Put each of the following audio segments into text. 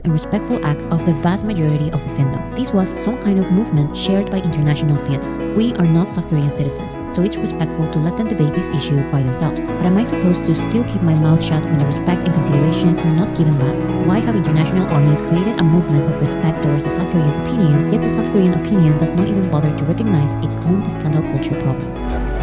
and respectful act of the vast majority of the fandom. This was some kind of movement shared by international fans. We are not South Korean citizens, so it's respectful to let them debate this issue by themselves. But am I supposed to still keep my mouth shut when the respect and consideration are not given back? Why have international armies created a movement of respect towards the South Korean opinion, yet the South Korean opinion does not even bother to recognize its own scandal culture problem?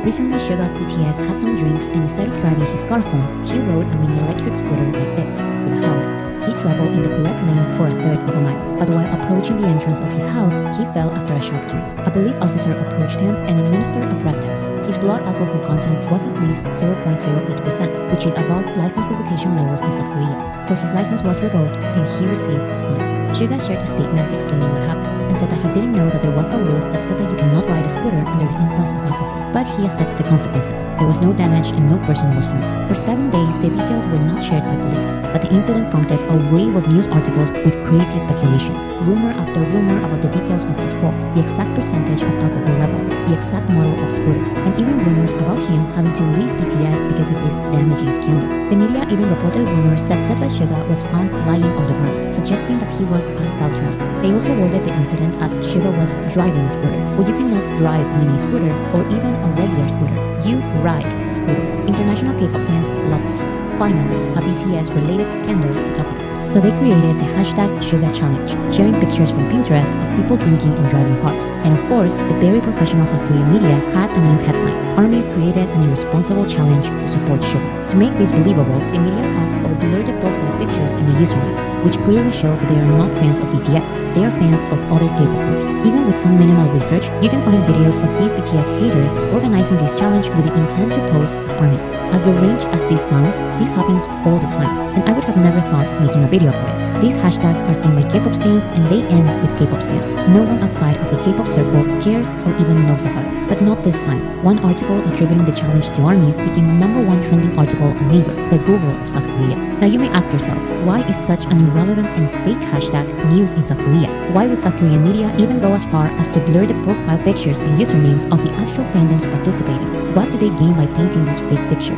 Recently, Suga of BTS had some drinks and instead of driving his car home, he rode a mini electric scooter like this, with a helmet. He traveled in the correct lane for a third of a mile, but while approaching the entrance of his house, he fell after a sharp turn. A police officer approached him and administered a breath test. His blood alcohol content was at least 0.08%, which is above license revocation levels in South Korea. So his license was revoked and he received a fine. Suga shared a statement explaining what happened and said that he didn't know that there was a rule that said that you cannot ride a scooter under the influence of alcohol. But he accepts the consequences. There was no damage and no person was harmed. For 7 days, the details were not shared by police, but the incident prompted a wave of news articles with crazy speculations. Rumor after rumor about the details of his fall, the exact percentage of alcohol level, the exact model of scooter, and even rumors about him having to leave BTS because of this damaging scandal. The media even reported rumors that said that Suga was found lying on the ground, suggesting that he was passed out drunk. They also worded the incident as Suga was driving a scooter. Well, you cannot drive a mini scooter or even a regular scooter. You ride a scooter. International K-pop fans love this. Finally, a BTS-related scandal to talk about. So they created the hashtag Suga Challenge, sharing pictures from Pinterest of people drinking and driving cars. And of course, the very professional South Korean media had a new headline. Armies created an irresponsible challenge to support Suga. To make this believable, the media cut or blurred the profile pictures and the usernames, which clearly showed that they are not fans of BTS. They are fans of other K-pop groups. Even with some minimal research, you can find videos of these BTS haters organizing this challenge with the intent to pose as armies. As deranged as this sounds, this happens all the time, and I would have never thought of making a video about it. These hashtags are seen by K-pop stans and they end with K-pop stans. No one outside of the K-pop circle cares or even knows about it. But not this time. One article attributing the challenge to armies became the #1 trending article on Naver, the Google of South Korea. Now you may ask yourself, why is such an irrelevant and fake hashtag news in South Korea? Why would South Korean media even go as far as to blur the profile pictures and usernames of the actual fandoms participating? What do they gain by painting this fake picture?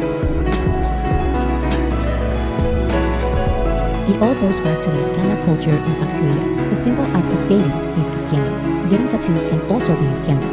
It all goes back to the scandal culture in South Korea. The simple act of dating is a scandal. Getting tattoos can also be a scandal.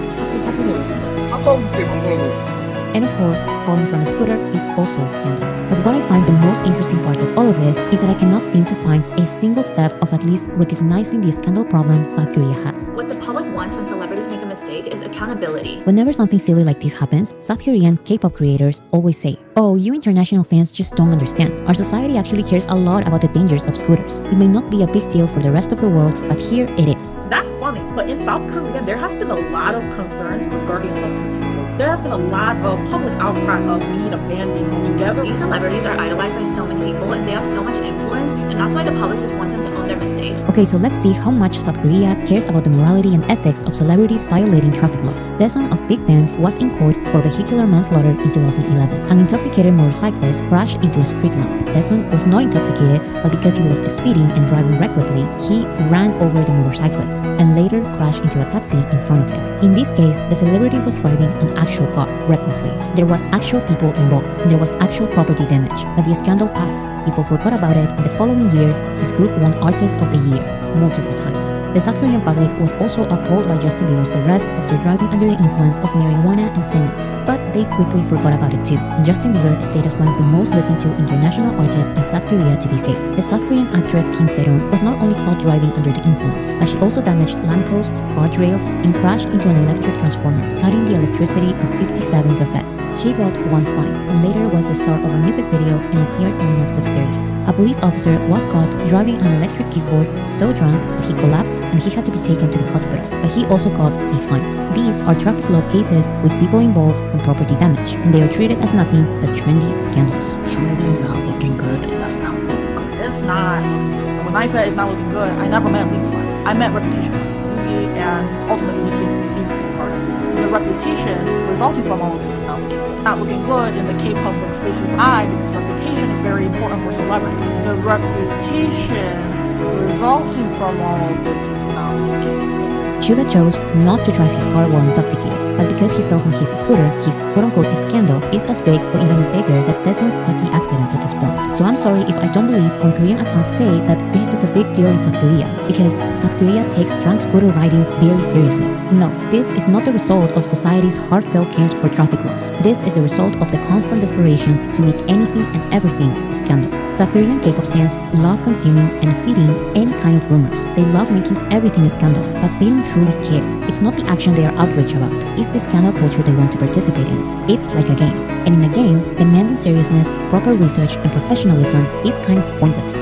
And of course, falling from a scooter is also a scandal. But what I find the most interesting part of all of this is that I cannot seem to find a single step of at least recognizing the scandal problem South Korea has. What the public wants when celebrities make a mistake is accountability. Whenever something silly like this happens, South Korean K-pop creators always say, "Oh, you international fans just don't understand. Our society actually cares a lot about the dangers of scooters. It may not be a big deal for the rest of the world, but here it is." That's funny, but in South Korea, there has been a lot of concerns regarding electric vehicles. There has been a lot of public outcry of we need to ban these altogether. These celebrities are idolized by so many people and they have so much influence, and that's why the public just wants them to own their mistakes. Okay, so let's see how much South Korea cares about the morality and ethics of celebrities violating traffic laws. Daesun of Big Bang was in court for vehicular manslaughter in 2011. An intoxicated motorcyclist crashed into a street lamp. Daesun was not intoxicated, but because he was speeding and driving recklessly, he ran over the motorcyclist and later crashed into a taxi in front of him. In this case, the celebrity was driving an actual car recklessly. There was actual people involved and there was actual property damage, but the scandal passed. People forgot about it, and the following years, his group won Artist of the Year multiple times. The South Korean public was also appalled by Justin Bieber's arrest after driving under the influence of marijuana and Xanax, but they quickly forgot about it too, and Justin Bieber stayed as one of the most listened to international artists in South Korea to this day. The South Korean actress Kim Se-ron was not only caught driving under the influence, but she also damaged lampposts, guardrails, and crashed into an electric transformer, cutting the electricity of 57 cafes. She got one fine, and later was the star of a music video and appeared on a Netflix series. A police officer was caught driving an electric kickboard so drunk that he collapsed and he had to be taken to the hospital, but he also got a fine. These are traffic law cases with people involved and property damage, and they are treated as nothing but trendy scandals. It's really not looking good. It does not look good. It's not. When I said it's not looking good, I never meant legal-wise. I meant reputation-wise. And ultimately, he's part of it. The reputation resulting from all of this is not looking good. Not looking good in the K-public space's eye, because reputation is very important for celebrities. The reputation resulting from all of this is not looking good. Suga chose not to drive his car while intoxicated, but but because he fell from his scooter, his quote-unquote scandal is as big or even bigger than Daesung's deadly accident at this point. So I'm sorry if I don't believe when Korean accounts say that this is a big deal in South Korea, because South Korea takes drunk scooter riding very seriously. No, this is not the result of society's heartfelt care for traffic laws. This is the result of the constant desperation to make anything and everything a scandal. South Korean K-pop stars love consuming and feeding any kind of rumors. They love making everything a scandal, but they don't truly care. It's not the action they are outraged about, it's the scandal culture they want to participate in. It's like a game. And in a game, demanding seriousness, proper research, and professionalism is kind of pointless.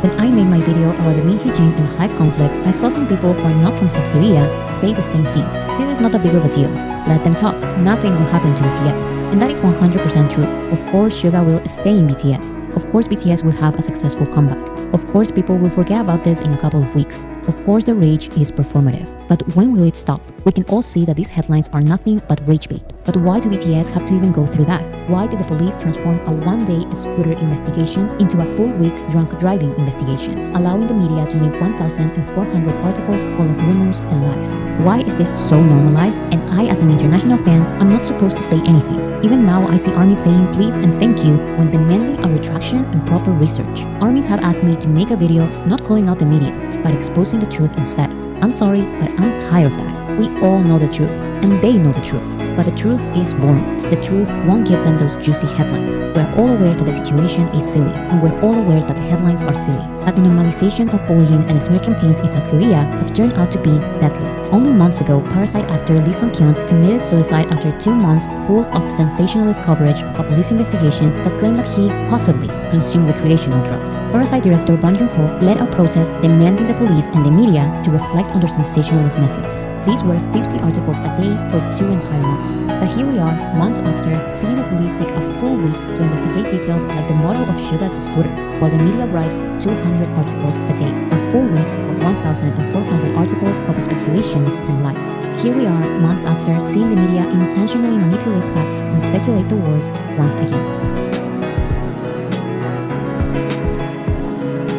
When I made my video about the Min Hee-jin and HYBE conflict, I saw some people who are not from South Korea say the same thing. This is not a big of a deal. Let them talk. Nothing will happen to BTS. And that is 100% true. Of course, Suga will stay in BTS. Of course, BTS will have a successful comeback. Of course, people will forget about this in a couple of weeks. Of course, the rage is performative. But when will it stop? We can all see that these headlines are nothing but rage bait. But why do BTS have to even go through that? Why did the police transform a one-day scooter investigation into a full-week drunk driving investigation, allowing the media to make 1,400 articles full of rumors and lies? Why is this so normalized? And I, as an international fan, I'm not supposed to say anything. Even now, I see armies saying please and thank you when demanding a retraction and proper research. Armies have asked me to make a video not calling out the media, but exposing the truth instead. I'm sorry, but I'm tired of that. We all know the truth, and they know the truth. But the truth is boring. The truth won't give them those juicy headlines. We're all aware that the situation is silly, and we're all aware that the headlines are silly. That the normalization of bullying and smear campaigns in South Korea have turned out to be deadly. Only months ago, Parasite actor Lee Sung-kyun committed suicide after 2 months full of sensationalist coverage of a police investigation that claimed that he possibly consumed recreational drugs. Parasite director Bong Joon-ho led a protest demanding the police and the media to reflect on their sensationalist methods. These were 50 articles a day for 2 entire months. But here we are, months after, seeing the police take a full week to investigate details like the model of Suga's scooter, while the media writes 200 articles a day, a full week of 1,400 articles of speculations and lies. Here we are, months after, seeing the media intentionally manipulate facts and speculate the worst once again.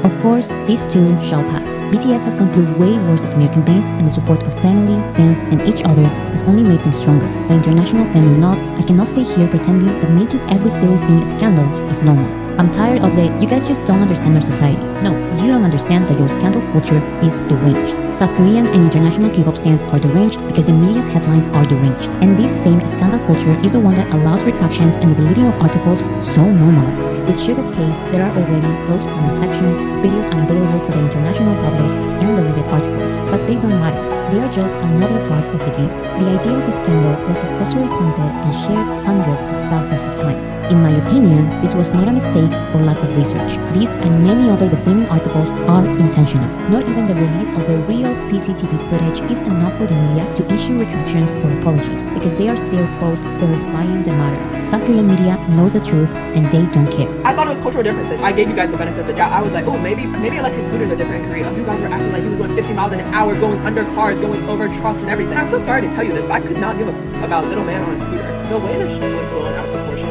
Of course, these too shall pass. BTS has gone through way worse smear campaigns, and the support of family, fans, and each other has only made them stronger. But international fan or not, I cannot stay here pretending that making every silly thing a scandal is normal. I'm tired of the "you guys just don't understand our society." No, you don't understand that your scandal culture is deranged. South Korean and international K-pop stans are deranged because the media's headlines are deranged. And this same scandal culture is the one that allows retractions and the deleting of articles so normalized. With Suga's case, there are already closed comment sections, videos unavailable for the international public, and deleted articles. But they don't matter. They are just another part of the game. The idea of a scandal was successfully planted and shared hundreds of thousands of times. In my opinion, this was not a mistake or lack of research. These and many other defaming articles are intentional. Not even the release of the real CCTV footage is enough for the media to issue retractions or apologies, because they are still, quote, verifying the matter. South Korean media knows the truth and they don't care. I thought it was cultural differences. I gave you guys the benefit of the doubt. I was like, oh, maybe electric scooters are different in Korea. You guys were acting like he was going 50 miles an hour, going under cars, going over trucks and everything. I'm so sorry to tell you this, but I could not give a about little man on a scooter. The way the shit was blown out of proportion,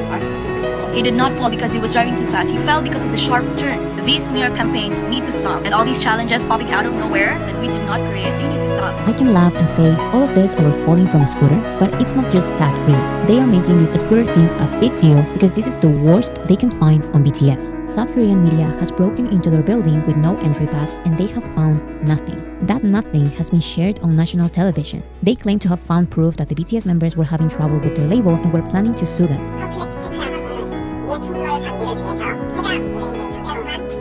He did not fall because he was driving too fast. He fell because of the sharp turn. These smear campaigns need to stop. And all these challenges popping out of nowhere that we did not create, they need to stop. I can laugh and say all of this over falling from a scooter, but it's not just that really. They are making this scooter thing a big deal because this is the worst they can find on BTS. South Korean media has broken into their building with no entry pass and they have found nothing. That nothing has been shared on national television. They claim to have found proof that the BTS members were having trouble with their label and were planning to sue them.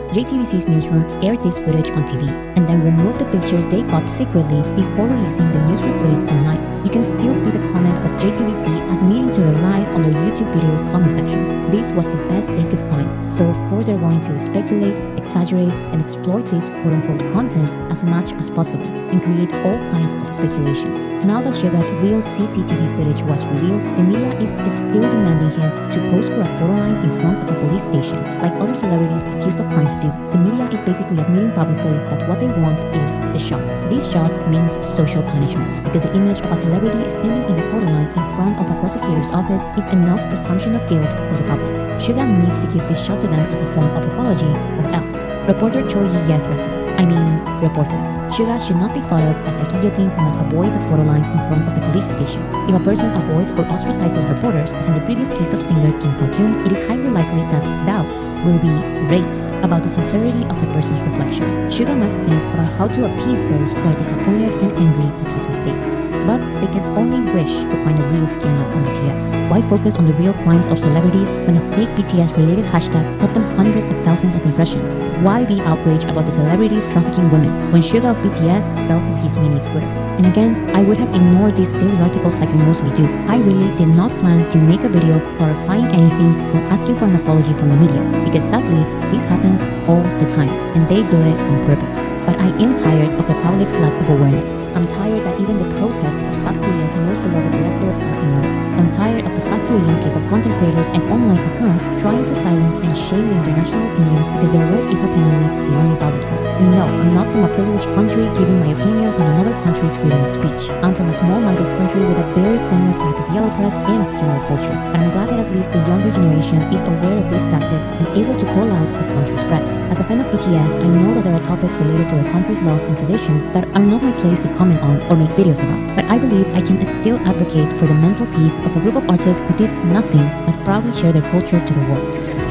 JTBC's newsroom aired this footage on TV and then removed the pictures they got secretly before releasing the news replay online. You can still see the comment of JTBC admitting to their lie on their YouTube video's comment section. This was the best they could find, so of course they're going to speculate, exaggerate, and exploit this quote-unquote content as much as possible and create all kinds of speculations. Now that Suga's real CCTV footage was revealed, the media is still demanding him to pose for a photo line in front of a police station, like other celebrities accused of crimes too. The media is basically admitting publicly that what they want is the shot. This shot means social punishment, because the image of a celebrity standing in the photo line in front of a prosecutor's office is enough presumption of guilt for the public. Suga needs to give this shot to them as a form of apology, or else. Reporter Choi Yi-ye threatened, I mean, reporter. Suga should not be thought of as a guillotine who must avoid the photo line in front of the police station. If a person avoids or ostracizes reporters, as in the previous case of singer Kim Ho-jun, it is highly likely that doubts will be raised about the sincerity of the person's reflection. Suga must think about how to appease those who are disappointed and angry at his mistakes. But they can only wish to find a real scandal on BTS. Why focus on the real crimes of celebrities when a fake BTS-related hashtag got them hundreds of thousands of impressions? Why be outraged about the celebrities trafficking women when Suga of BTS fell for his mini scooter? And again, I would have ignored these silly articles like I mostly do. I really did not plan to make a video clarifying anything or asking for an apology from the media, because sadly, this happens all the time, and they do it on purpose. But I am tired of the public's lack of awareness. I'm tired that even the protests of South Korea's most beloved director are ignored. I'm tired of the South Korean K-pop content creators and online accounts trying to silence and shame the international opinion because their word is apparently the only valid one. And no, I'm not from a privileged country giving my opinion on another country's freedom of speech. I'm from a small-minded country with a very similar type of yellow press and scandal culture. But I'm glad that at least the younger generation is aware of these tactics and able to call out our country's press. As a fan of BTS, I know that there are topics related to our country's laws and traditions that are not my place to comment on or make videos about. But I believe I can still advocate for the mental peace of a group of artists who did nothing but proudly share their culture to the world.